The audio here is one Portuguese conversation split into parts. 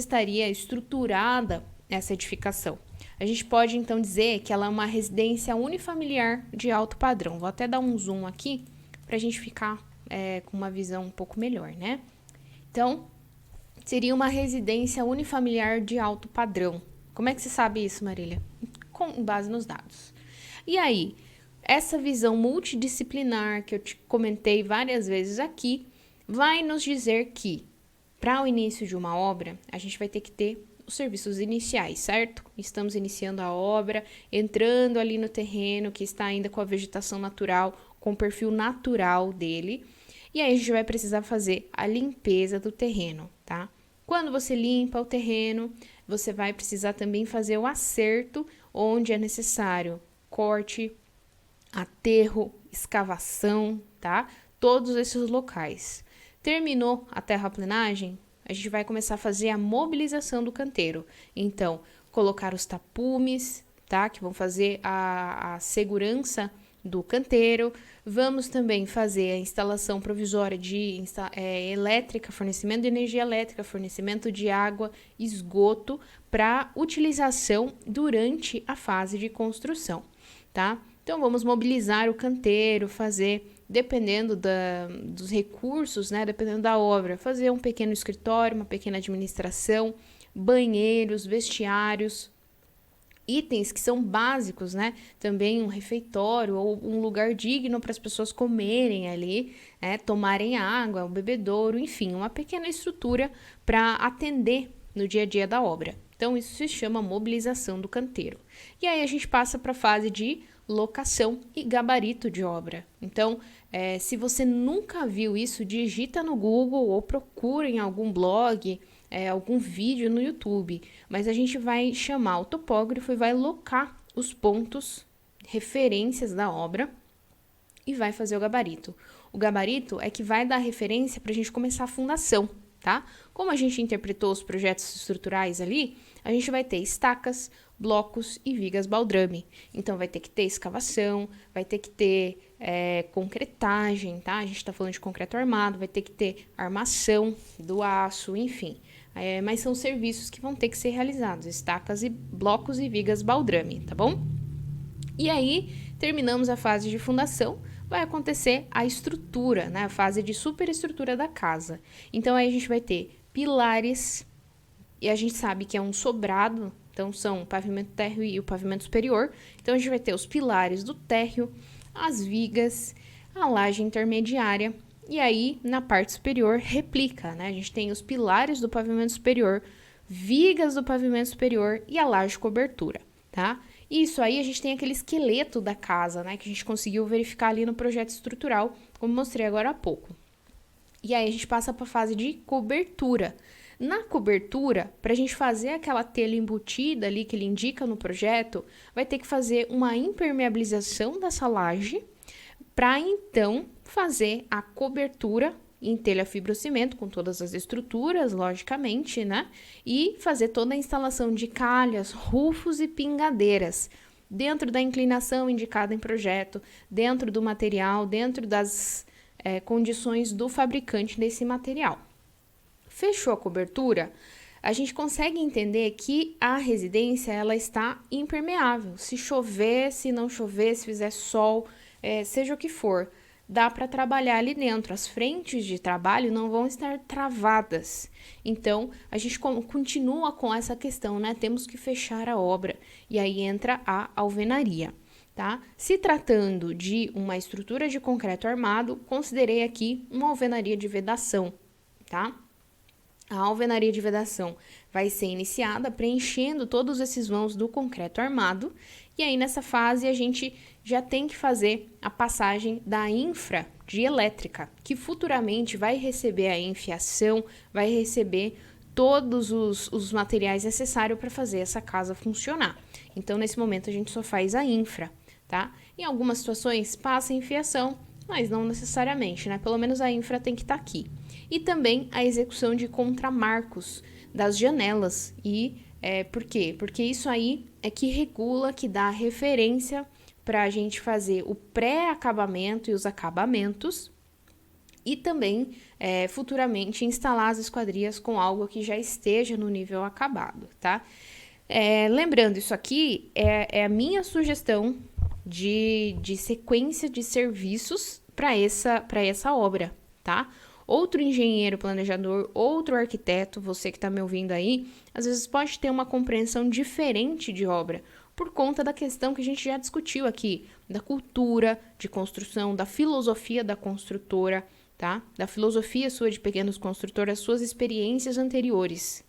estaria estruturada essa edificação? A gente pode, então, dizer que ela é uma residência unifamiliar de alto padrão. Vou até dar um zoom aqui para a gente ficar com uma visão um pouco melhor, né? Então, seria uma residência unifamiliar de alto padrão. Como é que você sabe isso, Marília? Com base nos dados. E aí, essa visão multidisciplinar que eu te comentei várias vezes aqui, vai nos dizer que, para o início de uma obra, a gente vai ter que ter os serviços iniciais, certo? Estamos iniciando a obra, entrando ali no terreno que está ainda com a vegetação natural, com o perfil natural dele. E aí a gente vai precisar fazer a limpeza do terreno, tá? Quando você limpa o terreno, você vai precisar também fazer o acerto onde é necessário corte, aterro, escavação, tá? Todos esses locais. Terminou a terraplenagem, a gente vai começar a fazer a mobilização do canteiro. Então, colocar os tapumes, tá? Que vão fazer a segurança do canteiro. Vamos também fazer a instalação provisória de elétrica, fornecimento de energia elétrica, fornecimento de água, esgoto, para utilização durante a fase de construção, tá? Então, vamos mobilizar o canteiro, fazer, dependendo dos recursos, né, dependendo da obra, fazer um pequeno escritório, uma pequena administração, banheiros, vestiários, itens que são básicos, né, também um refeitório ou um lugar digno para as pessoas comerem ali, né, tomarem água, o bebedouro, enfim, uma pequena estrutura para atender no dia a dia da obra. Então, isso se chama mobilização do canteiro. E aí a gente passa para a fase de locação e gabarito de obra. Então, se você nunca viu isso, digita no Google ou procura em algum blog, algum vídeo no YouTube. Mas a gente vai chamar o topógrafo e vai locar os pontos, referências da obra e vai fazer o gabarito. O gabarito é que vai dar referência para a gente começar a fundação, tá? Como a gente interpretou os projetos estruturais ali, a gente vai ter estacas, blocos e vigas baldrame. Então, vai ter que ter escavação, vai ter que ter concretagem, tá? A gente está falando de concreto armado, vai ter que ter armação do aço, enfim. Mas são serviços que vão ter que ser realizados, estacas e blocos e vigas baldrame, tá bom? E aí, terminamos a fase de fundação, vai acontecer a estrutura, né? A fase de superestrutura da casa. Então, aí a gente vai ter pilares, e a gente sabe que é um sobrado, então são o pavimento térreo e o pavimento superior. Então, a gente vai ter os pilares do térreo, as vigas, a laje intermediária, e aí, na parte superior, replica, né? A gente tem os pilares do pavimento superior, vigas do pavimento superior e a laje cobertura, tá? Isso aí a gente tem aquele esqueleto da casa, né? Que a gente conseguiu verificar ali no projeto estrutural, como mostrei agora há pouco. E aí a gente passa para a fase de cobertura. Na cobertura, para a gente fazer aquela telha embutida ali que ele indica no projeto, vai ter que fazer uma impermeabilização dessa laje, para então fazer a cobertura em telha fibrocimento, com todas as estruturas, logicamente, né? E fazer toda a instalação de calhas, rufos e pingadeiras, dentro da inclinação indicada em projeto, dentro do material, dentro das condições do fabricante desse material. Fechou a cobertura, a gente consegue entender que a residência ela está impermeável. Se chover, se não chover, se fizer sol, seja o que for, dá para trabalhar ali dentro. As frentes de trabalho não vão estar travadas. Então, a gente continua com essa questão, né? Temos que fechar a obra. E aí entra a alvenaria, tá? Se tratando de uma estrutura de concreto armado, considerei aqui uma alvenaria de vedação, tá? A alvenaria de vedação vai ser iniciada preenchendo todos esses vãos do concreto armado, e aí nessa fase a gente já tem que fazer a passagem da infra de elétrica, que futuramente vai receber a enfiação, vai receber todos os materiais necessários para fazer essa casa funcionar. Então, nesse momento, a gente só faz a infra, tá? Em algumas situações, passa a enfiação, mas não necessariamente, né? Pelo menos a infra tem que estar aqui. E também a execução de contramarcos das janelas. E por quê? Porque isso aí é que regula, que dá referência para a gente fazer o pré-acabamento e os acabamentos. e também, futuramente, instalar as esquadrias com algo que já esteja no nível acabado, tá? Lembrando, isso aqui é a minha sugestão de sequência de serviços para essa obra, tá? Outro engenheiro planejador, outro arquiteto, você que está me ouvindo aí, às vezes pode ter uma compreensão diferente de obra, por conta da questão que a gente já discutiu aqui, da cultura de construção, da filosofia da construtora, tá? Da filosofia sua de pequenos construtores, suas experiências anteriores,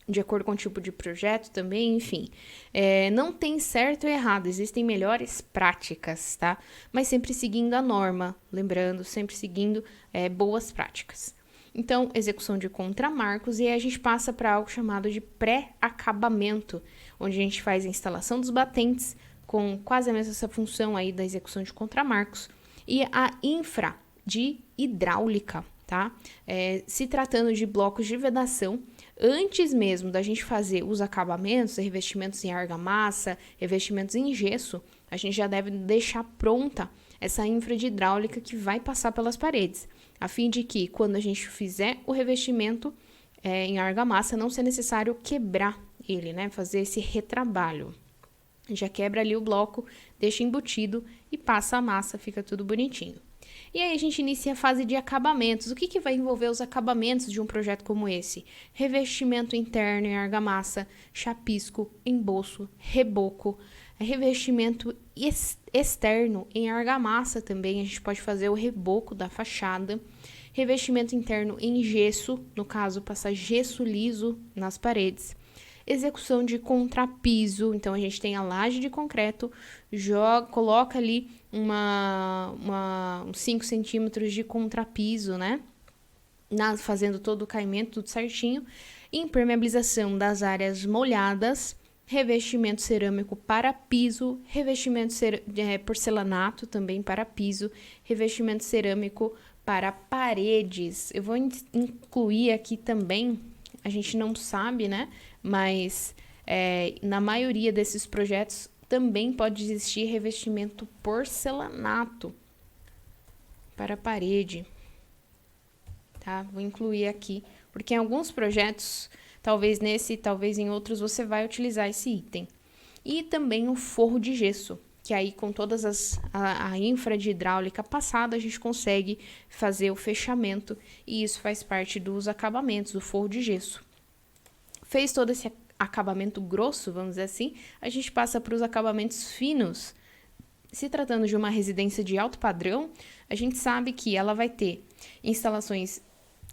de acordo com o tipo de projeto também, enfim. Não tem certo ou errado, existem melhores práticas, tá? Mas sempre seguindo a norma, lembrando, sempre seguindo boas práticas. Então, execução de contramarcos, e aí a gente passa para algo chamado de pré-acabamento, onde a gente faz a instalação dos batentes, com quase a mesma essa função aí da execução de contramarcos, e a infra de hidráulica, tá? Se tratando de blocos de vedação, antes mesmo da gente fazer os acabamentos, revestimentos em argamassa, revestimentos em gesso, a gente já deve deixar pronta essa infra de hidráulica que vai passar pelas paredes, a fim de que, quando a gente fizer o revestimento em argamassa, não seja necessário quebrar ele, né? Fazer esse retrabalho. Já quebra ali o bloco, deixa embutido e passa a massa, fica tudo bonitinho. E aí a gente inicia a fase de acabamentos. O que vai envolver os acabamentos de um projeto como esse? Revestimento interno em argamassa, chapisco, emboço, reboco, revestimento externo em argamassa também. A gente pode fazer o reboco da fachada, revestimento interno em gesso, no caso, passar gesso liso nas paredes. Execução de contrapiso, então a gente tem a laje de concreto, coloca ali uns 5 centímetros de contrapiso, né? Fazendo todo o caimento, tudo certinho. Impermeabilização das áreas molhadas, revestimento cerâmico para piso, revestimento porcelanato também para piso, revestimento cerâmico para paredes. Eu vou incluir aqui também, a gente não sabe, né? Mas na maioria desses projetos também pode existir revestimento porcelanato para a parede, tá? Vou incluir aqui, porque em alguns projetos, talvez nesse, talvez em outros, você vai utilizar esse item. E também o forro de gesso, que aí com todas a infra de hidráulica passada, a gente consegue fazer o fechamento, e isso faz parte dos acabamentos, do forro de gesso. Fez todo esse acabamento grosso, vamos dizer assim, a gente passa para os acabamentos finos. Se tratando de uma residência de alto padrão, a gente sabe que ela vai ter instalações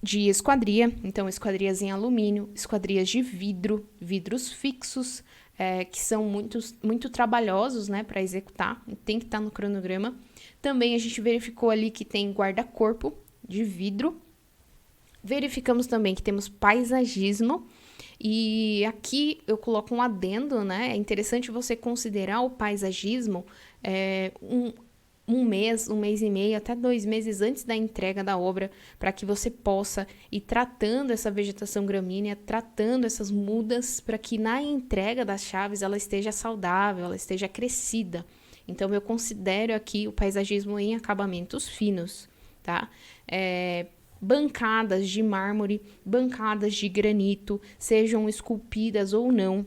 de esquadria, então esquadrias em alumínio, esquadrias de vidro, vidros fixos, que são muito trabalhosos, né, para executar, tem que estar no cronograma. Também a gente verificou ali que tem guarda-corpo de vidro. Verificamos também que temos paisagismo. E aqui eu coloco um adendo, né? É interessante você considerar o paisagismo um mês e meio, até 2 meses antes da entrega da obra, para que você possa ir tratando essa vegetação gramínea, tratando essas mudas, para que na entrega das chaves ela esteja saudável, ela esteja crescida. Então, eu considero aqui o paisagismo em acabamentos finos, tá? Bancadas de mármore, bancadas de granito, sejam esculpidas ou não,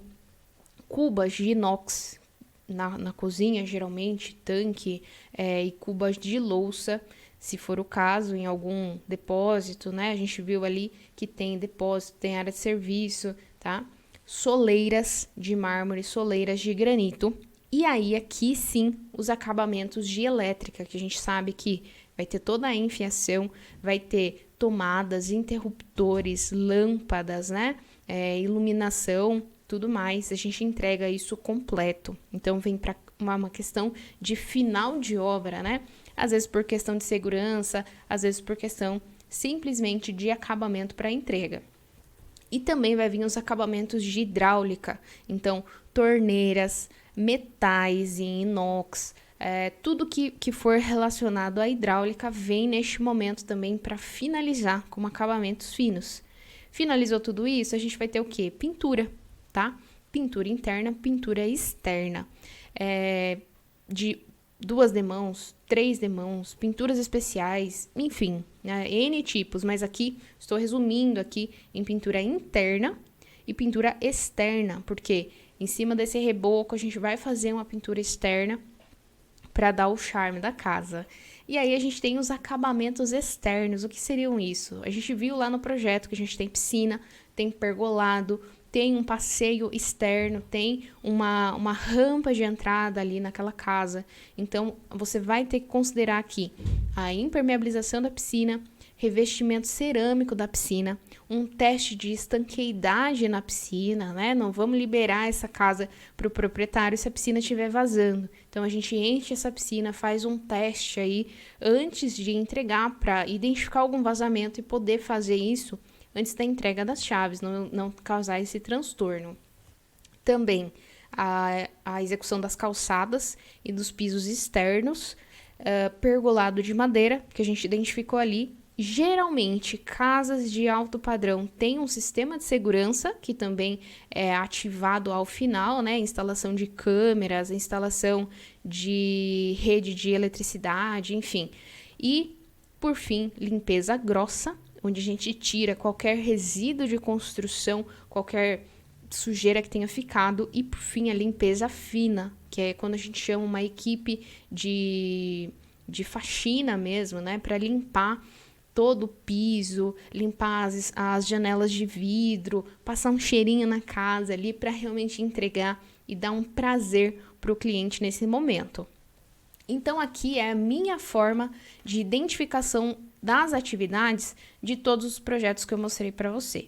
cubas de inox na cozinha, geralmente, tanque, e cubas de louça, se for o caso, em algum depósito, né? A gente viu ali que tem depósito, tem área de serviço, tá? Soleiras de mármore, soleiras de granito. E aí, aqui sim, os acabamentos de elétrica, que a gente sabe que vai ter toda a enfiação, vai ter tomadas, interruptores, lâmpadas, né? Iluminação, tudo mais. A gente entrega isso completo. Então, vem para uma questão de final de obra, né? Às vezes por questão de segurança, às vezes por questão simplesmente de acabamento para entrega. E também vai vir os acabamentos de hidráulica. Então, torneiras, metais em inox, tudo que for relacionado à hidráulica vem neste momento também para finalizar com acabamentos finos. Finalizou tudo isso, a gente vai ter o quê? Pintura, tá? Pintura interna, pintura externa. De 2 demãos, 3 demãos, pinturas especiais, enfim, né? N tipos, mas aqui estou resumindo aqui em pintura interna e pintura externa, porque em cima desse reboco a gente vai fazer uma pintura externa para dar o charme da casa. E aí a gente tem os acabamentos externos. O que seriam isso? A gente viu lá no projeto que a gente tem piscina, tem pergolado, tem um passeio externo, tem uma rampa de entrada ali naquela casa. Então, você vai ter que considerar aqui a impermeabilização da piscina, revestimento cerâmico da piscina, um teste de estanqueidade na piscina, né? Não vamos liberar essa casa para o proprietário se a piscina estiver vazando. Então, a gente enche essa piscina, faz um teste aí antes de entregar para identificar algum vazamento e poder fazer isso antes da entrega das chaves, não causar esse transtorno. Também a execução das calçadas e dos pisos externos, pergolado de madeira, que a gente identificou ali. Geralmente, casas de alto padrão têm um sistema de segurança, que também é ativado ao final, né? Instalação de câmeras, instalação de rede de eletricidade, enfim. E, por fim, limpeza grossa, onde a gente tira qualquer resíduo de construção, qualquer sujeira que tenha ficado. E, por fim, a limpeza fina, que é quando a gente chama uma equipe de faxina mesmo, né? Para limpar todo o piso, limpar as janelas de vidro, passar um cheirinho na casa ali para realmente entregar e dar um prazer para o cliente nesse momento. Então, aqui é a minha forma de identificação das atividades de todos os projetos que eu mostrei para você.